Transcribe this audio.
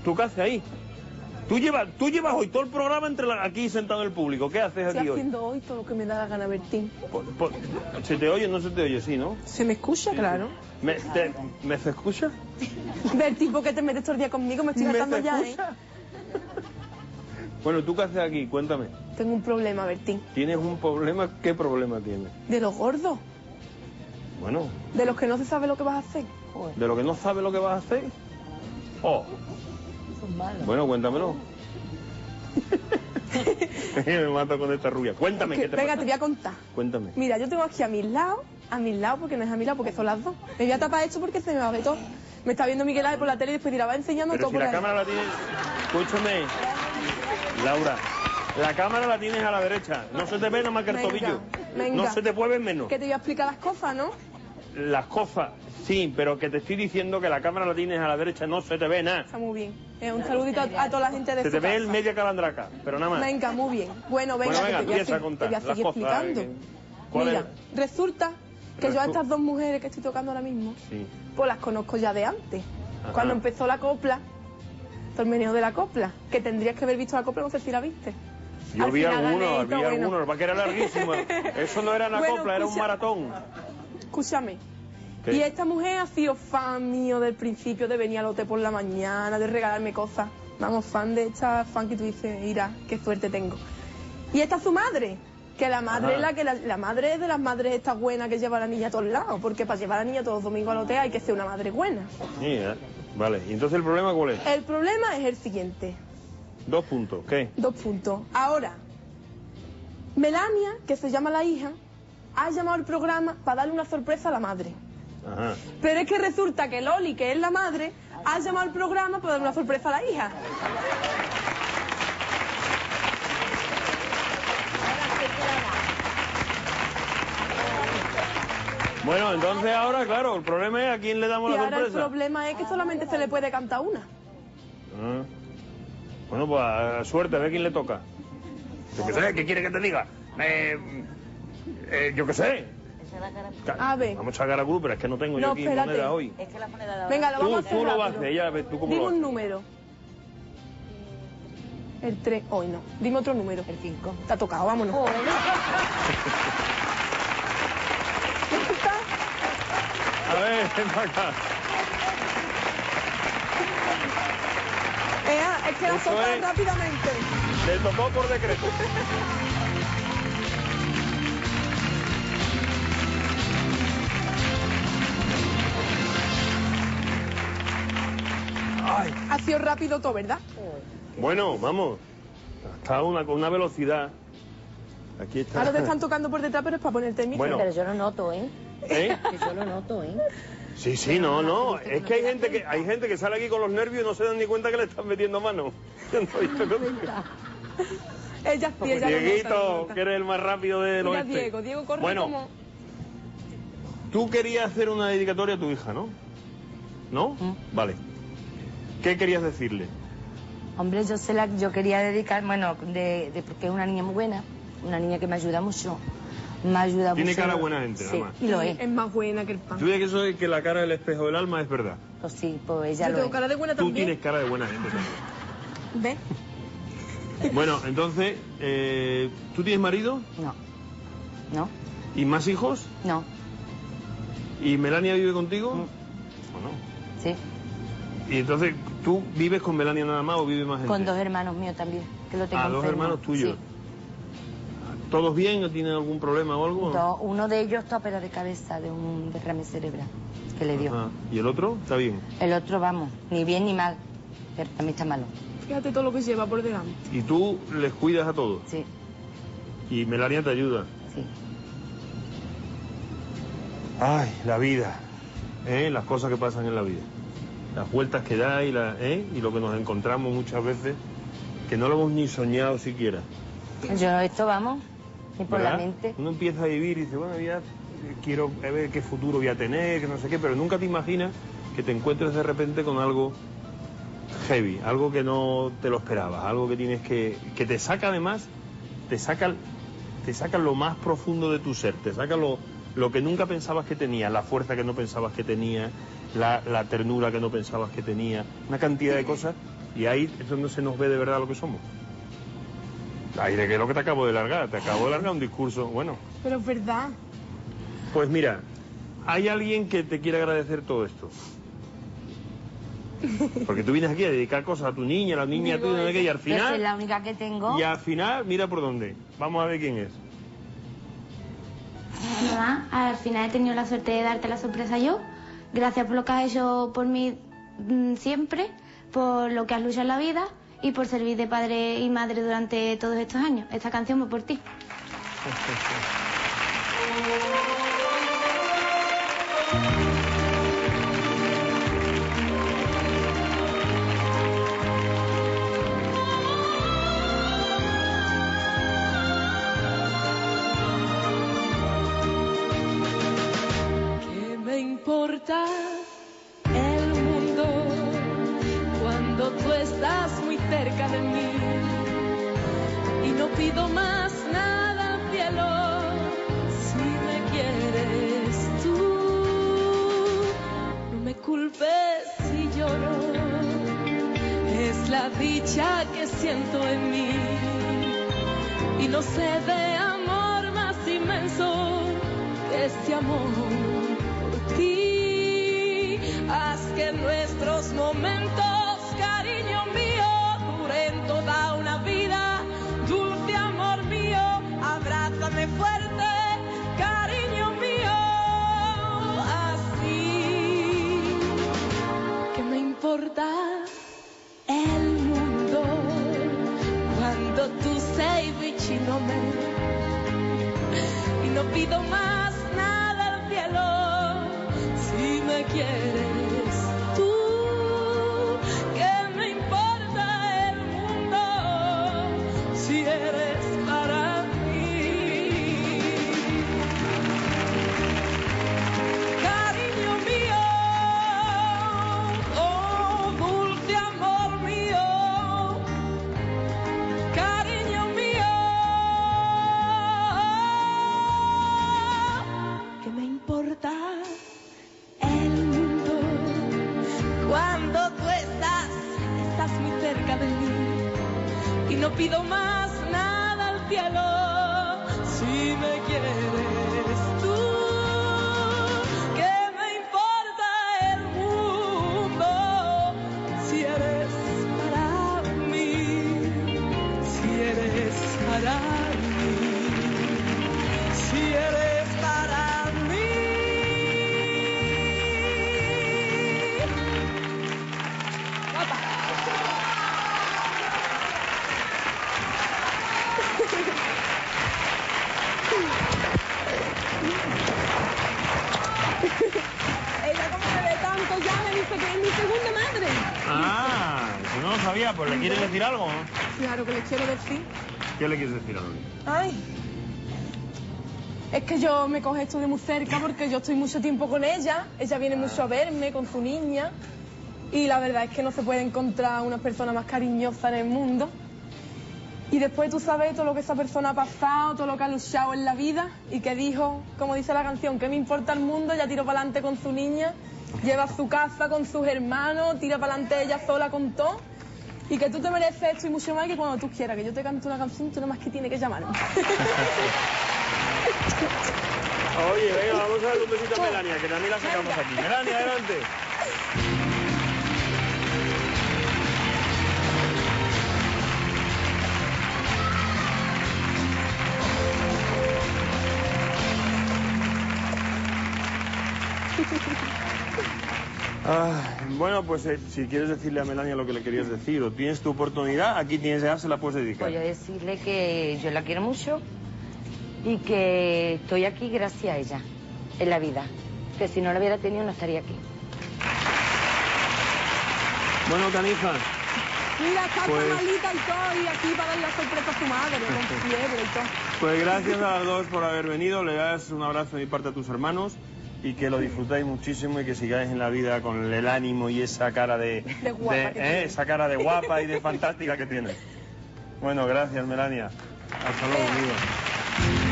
¿Tú qué haces ahí? Tú llevas hoy todo el programa aquí sentado en el público. ¿Qué haces aquí hoy? Estoy haciendo hoy todo lo que me da la gana, Bertín. ¿Se te oye o no se te oye? Sí, ¿no? ¿Se me escucha? Claro. ¿Me se escucha? Bertín, ¿por qué te metes todo el día conmigo? Me estoy hartando ya, ¿eh? Bueno, ¿tú qué haces aquí? Cuéntame. Tengo un problema, Bertín. ¿Tienes un problema? ¿Qué problema tienes? De los gordos. Bueno. De los que no se sabe lo que vas a hacer. ¿De lo que no sabes lo que vas a hacer? Oh. Bueno, cuéntamelo. Me mato con esta rubia. Cuéntame, ¿qué te pasa? Venga, te voy a contar. Cuéntame. Mira, yo tengo aquí a mis lados, porque no es a mi lado, porque son las dos. Me voy a tapar esto porque se me va a ver todo. Me está viendo Miguel Ángel por la tele y después dirá, va enseñando Pero todo si por la ahí. cámara la tienes... Escúchame, Laura. La cámara la tienes a la derecha. No se te ve nada más que el tobillo. Venga. No se te puede ver menos. Que te voy a explicar las cosas, ¿no? Las cosas, sí, pero que te estoy diciendo que la cámara la tienes a la derecha, no se te ve nada. Está muy bien. Un saludito a toda la gente de Se su te ve casa. el media calandraca, pero nada más. Venga, muy bien. Bueno, venga, que empieza a te contar voy a las seguir cosas, explicando. ¿cuál Mira, es? resulta que yo a estas dos mujeres que estoy tocando ahora mismo, Sí. pues las conozco ya de antes. Ajá. Cuando empezó la copla, todo el meneo de la copla, que tendrías que haber visto la copla, no sé si la viste. Yo Al vi final algunos, gané, bueno. va que era larguísimo. Eso no era una Bueno, copla, era un escucha. maratón. Escúchame. ¿Qué? Y esta mujer ha sido fan mío del principio, de venir al hotel por la mañana, de regalarme cosas. Vamos, fan de esta fan que tú dices, mira, qué suerte tengo. Y esta es su madre, que la madre es la madre es de las madres estas buenas que lleva a la niña a todos lados, porque para llevar a la niña todos los domingos al hotel hay que ser una madre buena. Sí, vale. ¿Y entonces el problema cuál es? El problema es el siguiente. 2 puntos. ¿Qué? 2 puntos. Ahora, Melania, que se llama la hija, ha llamado al programa para darle una sorpresa a la madre. Ajá. Pero es que resulta que Loli, que es la madre, ha llamado al programa para darle una sorpresa a la hija. Bueno, entonces ahora, claro, el problema es a quién le damos Y la ahora el sorpresa. problema es que solamente se le puede cantar una. Ah. Bueno, pues a suerte, a ver quién le toca. Yo qué sé, ¿qué quiere que te diga? Yo qué sé. A ver. Vamos a echar cara a cruz, pero es que no tengo yo No, aquí espérate. moneda hoy. Es que la moneda la Venga, lo vamos a hacer Tú lo vas a rápido. hacer, ya ves tú cómo Dime lo un haces. número. El 3, hoy no. Dime otro número. El 5. Te ha tocado, vámonos. ¿Ya está? A ver, ven para acá. Es que la Eso toca es. rápidamente. Le tocó por decreto. Ay. Ha sido rápido todo, ¿verdad? Bueno, vamos. Está con una velocidad. Aquí está. Ahora te están tocando por detrás, pero es para ponerte el micro. Bueno. Pero yo lo noto, ¿eh? ¿Eh? Que yo lo noto, ¿eh? Sí, no. Es que hay gente que sale aquí con los nervios y no se dan ni cuenta que le están metiendo mano. Yo no he visto nunca. Ella sí, ella lo nota, Dieguito, lo nota. que eres el más rápido del Mira, oeste. Diego corre Bueno, como... tú querías hacer una dedicatoria a tu hija, ¿no? ¿No? Vale. ¿Qué querías decirle? Hombre, yo quería dedicar, bueno, porque es una niña muy buena, una niña que me ayuda mucho. Me ayuda Tiene mucho. cara buena gente, sí, nada más. y lo es. Es más buena que el pan. Tú dices que eso de que la cara del espejo del alma es verdad. Pues sí, pues ella Yo lo tengo es. cara de buena Tú también. tienes cara de buena gente también. ¿Ves? Bueno, entonces, ¿tú tienes marido? No, ¿Y más hijos? no, ¿Y Melania vive contigo? Mm. ¿O no? sí. Y entonces, ¿tú vives con Melania nada más o vive más gente? Con 2 hermanos míos también, que lo tengo Ah, 2 enfermo. hermanos tuyos. Sí. ¿Todos bien o tienen algún problema o algo? Uno de ellos está operado de cabeza de un derrame cerebral que le dio. Ajá. ¿Y el otro? ¿Está bien? El otro, vamos, ni bien ni mal, pero también está malo. Fíjate todo lo que lleva por delante. ¿Y tú les cuidas a todos? Sí, ¿Y Melania te ayuda? sí. Ay, la vida. Las cosas que pasan en la vida. Las vueltas que da y lo que nos encontramos muchas veces, que no lo hemos ni soñado siquiera. Yo esto, vamos, ni por la ¿Verdad? mente. Uno empieza a vivir y dice, bueno, ya quiero ver qué futuro voy a tener, que no sé qué, pero nunca te imaginas que te encuentres de repente con algo heavy, algo que no te lo esperabas, algo que tienes que te saca además, te saca lo más profundo de tu ser, te saca lo que nunca pensabas que tenías, la fuerza que no pensabas que tenías, la ternura que no pensabas que tenías, una cantidad de cosas Y ahí es donde se nos ve de verdad lo que somos. Ahí de que es lo que te acabo de largar. Te acabo de largar un discurso, bueno. Pero es verdad. Pues mira, hay alguien que te quiere agradecer todo esto. Porque tú vienes aquí a dedicar cosas a tu niña, a la niña Digo, tuya, y al Yo final... soy la única que tengo. Y al final, mira por dónde. Vamos a ver quién es. Mamá, al final he tenido la suerte de darte la sorpresa yo. Gracias por lo que has hecho por mí siempre, por lo que has luchado en la vida y por servir de padre y madre durante todos estos años. Esta canción va por ti. ¿Qué me importa el mundo cuando tú estás muy cerca de mí? Y no pido más nada al cielo si me quieres tú. No me culpes si lloro, es la dicha que siento en mí. Y no sé de amor más inmenso que este amor por ti. Haz que nuestros momentos, cariño mío, duren toda una vida. Dulce amor mío, abrázame fuerte, cariño mío, así. ¿Qué me importa el mundo cuando tú sei vicino a me? Y no pido más nada al cielo si me quieres tú. ¿Qué me importa el mundo si eres para mí? Cariño mío, oh dulce amor mío, cariño mío. ¿Qué me importa el mundo cuando tú estás muy cerca de mí? Y no pido más nada al cielo si me quieres tú. ¿Qué me importa el mundo si eres para mí? Si eres para mí, si eres para mí. Ella como me ve tanto ya me dice que es mi segunda madre. Ah, si no lo sabía, pues le quieres decir algo, ¿no? Claro que le quiero decir. ¿Qué le quieres decir a Loli? Ay, es que yo me coge esto de muy cerca porque yo estoy mucho tiempo con ella. Ella viene mucho a verme con su niña. Y la verdad es que no se puede encontrar una persona más cariñosa en el mundo. Y después tú sabes todo lo que esa persona ha pasado, todo lo que ha luchado en la vida y que dijo, como dice la canción, ¿qué me importa el mundo? Ya tiró para adelante con su niña, lleva a su casa con sus hermanos, tira para adelante ella sola con todo. Y que tú te mereces esto y mucho más, que cuando tú quieras que yo te cante una canción, tú nomás que tienes que llamarme. Oye, venga, vamos a darle un besito a Melania, que también la sacamos aquí. Melania, adelante. Bueno, pues si quieres decirle a Melania lo que le querías decir o tienes tu oportunidad, aquí tienes ya, se la puedes dedicar. Voy a decirle que yo la quiero mucho y que estoy aquí gracias a ella en la vida. Que si no la hubiera tenido no estaría aquí. Bueno, Caniza. Mira, está Pues- malita y todo, y aquí para darle la sorpresa a su madre, con fiebre y todo. Pues gracias a las dos por haber venido, le das un abrazo de mi parte a tus hermanos y que lo disfrutáis muchísimo y que sigáis en la vida con el ánimo y esa cara de guapa que tiene. esa cara de guapa y de fantástica que tienes. Bueno, gracias Melania. Hasta luego, amigo.